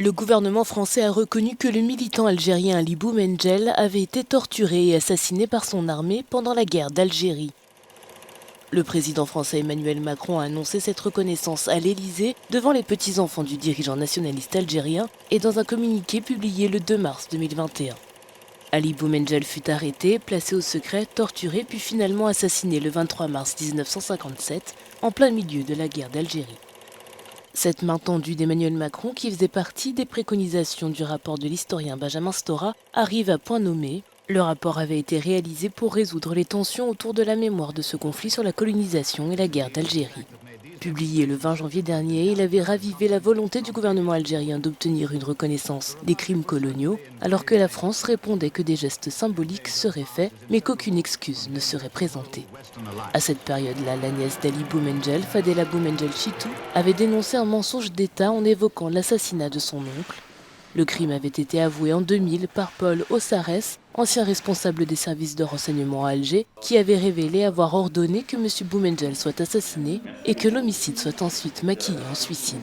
Le gouvernement français a reconnu que le militant algérien Ali Boumendjel avait été torturé et assassiné par son armée pendant la guerre d'Algérie. Le président français Emmanuel Macron a annoncé cette reconnaissance à l'Élysée devant les petits-enfants du dirigeant nationaliste algérien et dans un communiqué publié le 2 mars 2021. Ali Boumendjel fut arrêté, placé au secret, torturé puis finalement assassiné le 23 mars 1957 en plein milieu de la guerre d'Algérie. Cette main tendue d'Emmanuel Macron, qui faisait partie des préconisations du rapport de l'historien Benjamin Stora, arrive à point nommé. Le rapport avait été réalisé pour résoudre les tensions autour de la mémoire de ce conflit sur la colonisation et la guerre d'Algérie. Publié le 20 janvier dernier, il avait ravivé la volonté du gouvernement algérien d'obtenir une reconnaissance des crimes coloniaux, alors que la France répondait que des gestes symboliques seraient faits, mais qu'aucune excuse ne serait présentée. À cette période-là, la nièce d'Ali Boumendjel, Fadela Boumendjel Chitou, avait dénoncé un mensonge d'État en évoquant l'assassinat de son oncle. Le crime avait été avoué en 2000 par Paul Ossarès, ancien responsable des services de renseignement à Alger, qui avait révélé avoir ordonné que M. Boumendjel soit assassiné et que l'homicide soit ensuite maquillé en suicide.